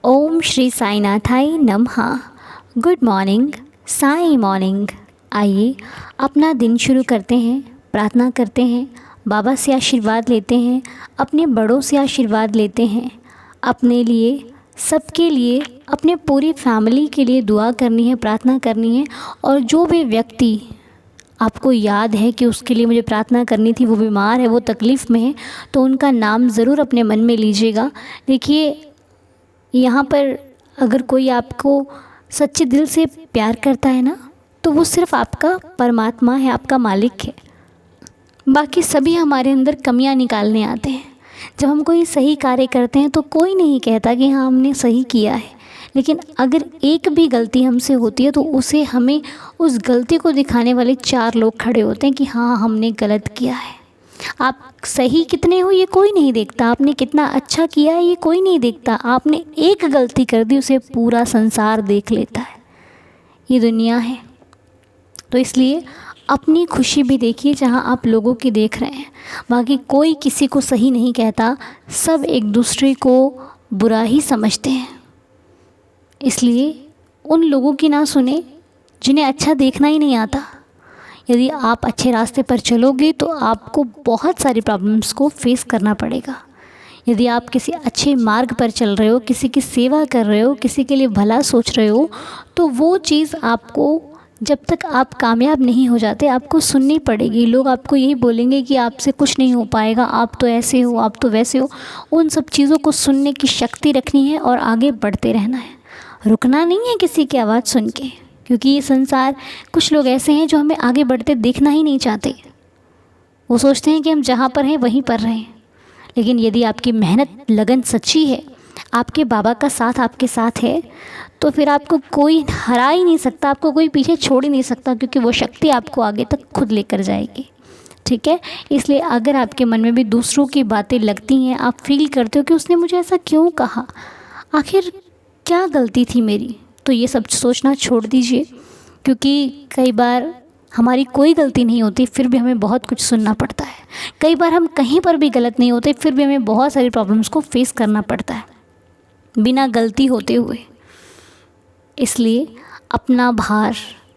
ओम श्री साईनाथाय नमः। Good morning, Sai morning. आइए अपना दिन शुरू करते हैं, प्रार्थना करते हैं, बाबा से आशीर्वाद लेते हैं, अपने बड़ों से आशीर्वाद लेते हैं। अपने लिए, सबके लिए, अपने पूरी फैमिली के लिए दुआ करनी है, प्रार्थना करनी है। और जो भी व्यक्ति आपको याद है कि उसके लिए मुझे प्रार्थना करनी थी, वो बीमार है, वो तकलीफ़ में है, तो उनका नाम ज़रूर अपने मन में लीजिएगा। देखिए, यहाँ पर अगर कोई आपको सच्चे दिल से प्यार करता है ना, तो वो सिर्फ़ आपका परमात्मा है, आपका मालिक है। बाकी सभी हमारे अंदर कमियां निकालने आते हैं। जब हम कोई सही कार्य करते हैं तो कोई नहीं कहता कि हाँ हमने सही किया है, लेकिन अगर एक भी गलती हमसे होती है तो उसे हमें उस गलती को दिखाने वाले 4 लोग खड़े होते हैं कि हाँ हमने गलत किया है। आप सही कितने हो ये कोई नहीं देखता, आपने कितना अच्छा किया है ये कोई नहीं देखता। आपने एक गलती कर दी, उसे पूरा संसार देख लेता है। ये दुनिया है। तो इसलिए अपनी खुशी भी देखिए जहाँ आप लोगों की देख रहे हैं। बाकी कोई किसी को सही नहीं कहता, सब एक दूसरे को बुरा ही समझते हैं। इसलिए उन लोगों की ना सुने जिन्हें अच्छा देखना ही नहीं आता। यदि आप अच्छे रास्ते पर चलोगे तो आपको बहुत सारी प्रॉब्लम्स को फेस करना पड़ेगा। यदि आप किसी अच्छे मार्ग पर चल रहे हो, किसी की सेवा कर रहे हो, किसी के लिए भला सोच रहे हो, तो वो चीज़ आपको, जब तक आप कामयाब नहीं हो जाते, आपको सुननी पड़ेगी। लोग आपको यही बोलेंगे कि आपसे कुछ नहीं हो पाएगा, आप तो ऐसे हो, आप तो वैसे हो। उन सब चीज़ों को सुनने की शक्ति रखनी है और आगे बढ़ते रहना है। रुकना नहीं है किसी की आवाज़ सुन के, क्योंकि ये संसार, कुछ लोग ऐसे हैं जो हमें आगे बढ़ते देखना ही नहीं चाहते। वो सोचते हैं कि हम जहाँ पर हैं वहीं पर रहें। लेकिन यदि आपकी मेहनत, लगन सच्ची है, आपके बाबा का साथ आपके साथ है, तो फिर आपको कोई हरा ही नहीं सकता, आपको कोई पीछे छोड़ ही नहीं सकता, क्योंकि वो शक्ति आपको आगे तक खुद लेकर जाएगी। ठीक है। इसलिए अगर आपके मन में भी दूसरों की बातें लगती हैं, आप फील करते हो कि उसने मुझे ऐसा क्यों कहा, आखिर क्या गलती थी मेरी, तो ये सब सोचना छोड़ दीजिए। क्योंकि कई बार हमारी कोई गलती नहीं होती, फिर भी हमें बहुत कुछ सुनना पड़ता है। कई बार हम कहीं पर भी गलत नहीं होते, फिर भी हमें बहुत सारी प्रॉब्लम्स को फेस करना पड़ता है बिना गलती होते हुए। इसलिए अपना भार,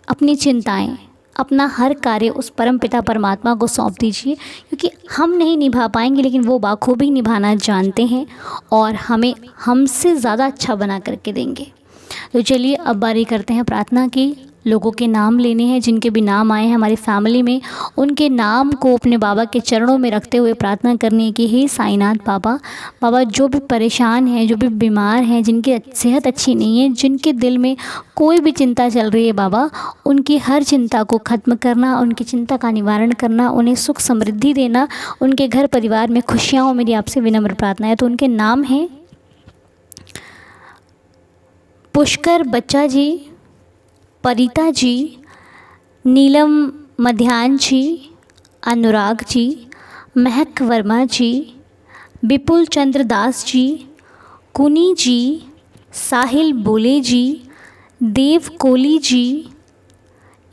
अपनी चिंताएं, अपना हर कार्य उस परमपिता परमात्मा को सौंप दीजिए, क्योंकि हम नहीं निभा पाएंगे, लेकिन वो बाखूबी निभाना जानते हैं और हमें हमसे ज़्यादा अच्छा बना करके देंगे। तो चलिए अब बारी करते हैं प्रार्थना की। लोगों के नाम लेने हैं, जिनके भी नाम आए हैं हमारी फैमिली में, उनके नाम को अपने बाबा के चरणों में रखते हुए प्रार्थना करनी है कि हे साईनाथ बाबा, बाबा जो भी परेशान हैं, जो भी बीमार हैं, जिनकी सेहत अच्छी नहीं है, जिनके दिल में कोई भी चिंता चल रही है बाबा, उनकी हर चिंता को ख़त्म करना, उनकी चिंता का निवारण करना, उन्हें सुख समृद्धि देना, उनके घर परिवार में खुशियाँ हो, मेरी आपसे विनम्र प्रार्थना है। तो उनके नाम हैं पुष्कर बच्चा जी, परिता जी, नीलम मध्यान जी, अनुराग जी, महक वर्मा जी, विपुल चंद्र दास जी, कुनी जी, साहिल बोले जी, देव कोली जी,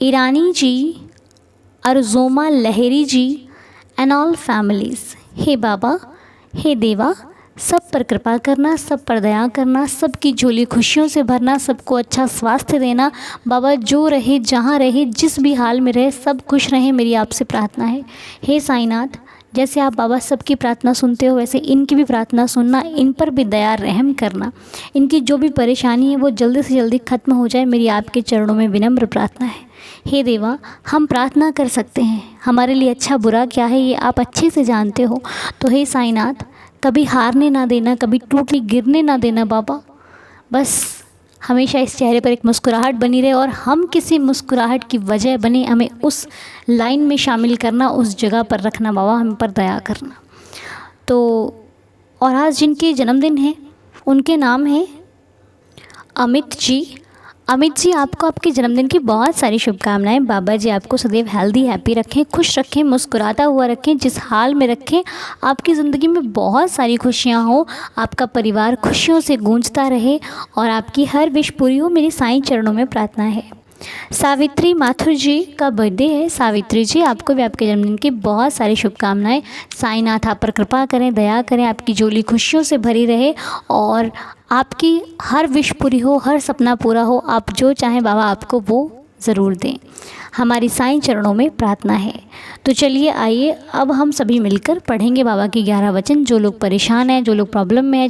ईरानी जी, अर्जोमा लहरी जी, एंड ऑल फैमिलीज़। हे बाबा, हे देवा, सब पर कृपा करना, सब पर दया करना, सबकी झोली खुशियों से भरना, सबको अच्छा स्वास्थ्य देना। बाबा जो रहे, जहाँ रहे, जिस भी हाल में रहे, सब खुश रहें, मेरी आपसे प्रार्थना है। हे साईनाथ, जैसे आप बाबा सबकी प्रार्थना सुनते हो, वैसे इनकी भी प्रार्थना सुनना, इन पर भी दया रहम करना। इनकी जो भी परेशानी है वो जल्दी से जल्दी ख़त्म हो जाए, मेरी आपके चरणों में विनम्र प्रार्थना है। हे देवा, हम प्रार्थना कर सकते हैं, हमारे लिए अच्छा बुरा क्या है ये आप अच्छे से जानते हो। तो हे साईनाथ, कभी हारने ना देना, कभी टूट के गिरने ना देना बाबा। बस हमेशा इस चेहरे पर एक मुस्कुराहट बनी रहे, और हम किसी मुस्कुराहट की वजह बने, हमें उस लाइन में शामिल करना, उस जगह पर रखना बाबा, हम पर दया करना। तो और आज जिनके जन्मदिन हैं उनके नाम हैं अमित जी। अमित जी, आपको आपके जन्मदिन की बहुत सारी शुभकामनाएं। बाबा जी आपको सदैव हेल्दी, हैप्पी रखें, खुश रखें, मुस्कुराता हुआ रखें, जिस हाल में रखें, आपकी ज़िंदगी में बहुत सारी खुशियां हो, आपका परिवार खुशियों से गूंजता रहे और आपकी हर विश पूरी हो, मेरी साईं चरणों में प्रार्थना है। सावित्री माथुर जी का बर्थडे है। सावित्री जी, आपको भी आपके जन्मदिन की बहुत सारी शुभकामनाएं। साईनाथ आप पर कृपा करें, दया करें, आपकी झोली खुशियों से भरी रहे और आपकी हर विश पूरी हो, हर सपना पूरा हो। आप जो चाहें बाबा आपको वो ज़रूर दें, हमारी साईं चरणों में प्रार्थना है। तो चलिए आइए अब हम सभी मिलकर पढ़ेंगे बाबा के 11 वचन। जो लोग परेशान हैं, जो लोग प्रॉब्लम में हैं,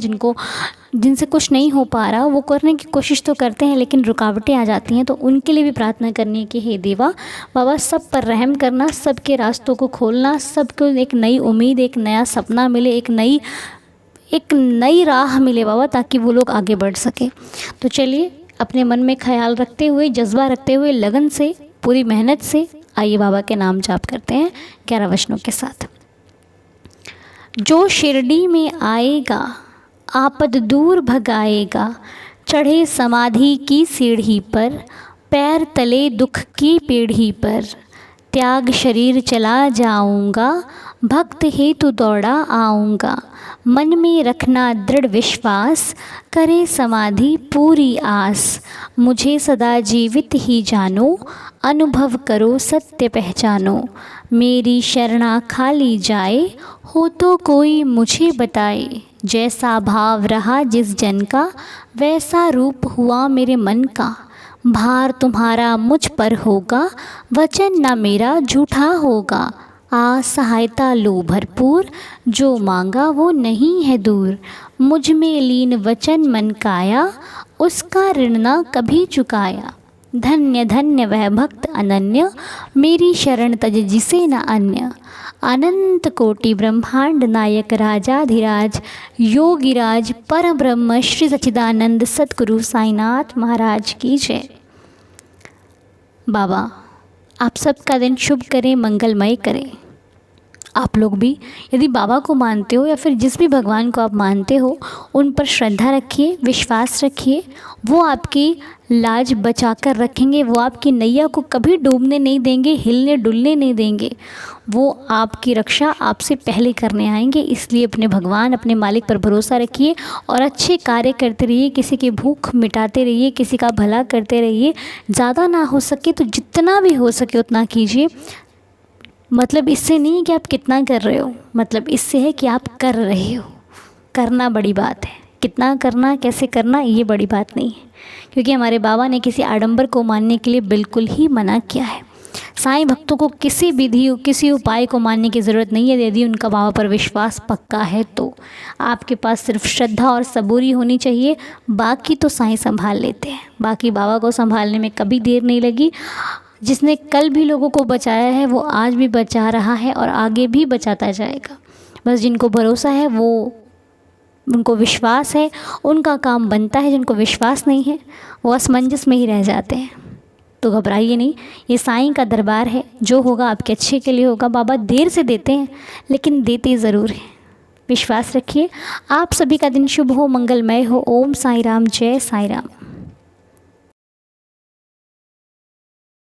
जिनसे कुछ नहीं हो पा रहा, वो करने की कोशिश तो करते हैं लेकिन रुकावटें आ जाती हैं, तो उनके लिए भी प्रार्थना करनी है कि हे देवा बाबा सब पर रहम करना, सबके रास्तों को खोलना, सबको एक नई उम्मीद, एक नया सपना मिले, एक नई राह मिले बाबा, ताकि वो लोग आगे बढ़ सके। तो चलिए अपने मन में ख्याल रखते हुए, जज्बा रखते हुए, लगन से, पूरी मेहनत से आइए बाबा के नाम जाप करते हैं 11 वचनों के साथ। जो शिरडी में आएगा आपद दूर भगाएगा, चढ़े समाधि की सीढ़ी पर, पैर तले दुख की पीढ़ी पर, त्याग शरीर चला जाऊंगा, भक्त हेतु दौड़ा आऊँगा, मन में रखना दृढ़ विश्वास, करे समाधि पूरी आस, मुझे सदा जीवित ही जानो, अनुभव करो सत्य पहचानो, मेरी शरणा खाली जाए, हो तो कोई मुझे बताए, जैसा भाव रहा जिस जन का, वैसा रूप हुआ मेरे मन का, भार तुम्हारा मुझ पर होगा, वचन न मेरा झूठा होगा, आ सहायता लो भरपूर, जो मांगा वो नहीं है दूर, मुझ में लीन वचन मन काया, उसका ऋण न कभी चुकाया, धन्य धन्य वह भक्त अनन्य, मेरी शरण तज जिसे न अन्य, अनंत कोटि ब्रह्मांड नायक राजाधिराज, योगिराज परम ब्रह्म श्री सच्चिदानंद सद्गुरु साईनाथ महाराज की जय। बाबा आप सबका दिन शुभ करें, मंगलमय करें। आप लोग भी यदि बाबा को मानते हो या फिर जिस भी भगवान को आप मानते हो, उन पर श्रद्धा रखिए, विश्वास रखिए, वो आपकी लाज बचा कर रखेंगे, वो आपकी नैया को कभी डूबने नहीं देंगे, हिलने डुलने नहीं देंगे, वो आपकी रक्षा आपसे पहले करने आएंगे। इसलिए अपने भगवान, अपने मालिक पर भरोसा रखिए और अच्छे कार्य करते रहिए, किसी की भूख मिटाते रहिए, किसी का भला करते रहिए। ज़्यादा ना हो सके तो जितना भी हो सके उतना कीजिए। मतलब इससे नहीं कि आप कितना कर रहे हो, मतलब इससे है कि आप कर रहे हो। करना बड़ी बात है, कितना करना, कैसे करना, ये बड़ी बात नहीं है, क्योंकि हमारे बाबा ने किसी आडंबर को मानने के लिए बिल्कुल ही मना किया है। साईं भक्तों को किसी विधि, किसी उपाय को मानने की ज़रूरत नहीं है। यदि उनका बाबा पर विश्वास पक्का है तो आपके पास सिर्फ श्रद्धा और सबूरी होनी चाहिए, बाकी तो साईं संभाल लेते हैं। बाकी बाबा को संभालने में कभी देर नहीं लगी। जिसने कल भी लोगों को बचाया है वो आज भी बचा रहा है और आगे भी बचाता जाएगा। बस जिनको भरोसा है, वो उनको विश्वास है, उनका काम बनता है। जिनको विश्वास नहीं है वो असमंजस में ही रह जाते हैं। तो घबराइए नहीं, ये साईं का दरबार है, जो होगा आपके अच्छे के लिए होगा। बाबा देर से देते हैं लेकिन देते ज़रूर हैं। विश्वास रखिए। आप सभी का दिन शुभ हो, मंगलमय हो। ओम साईं राम, जय साईं राम।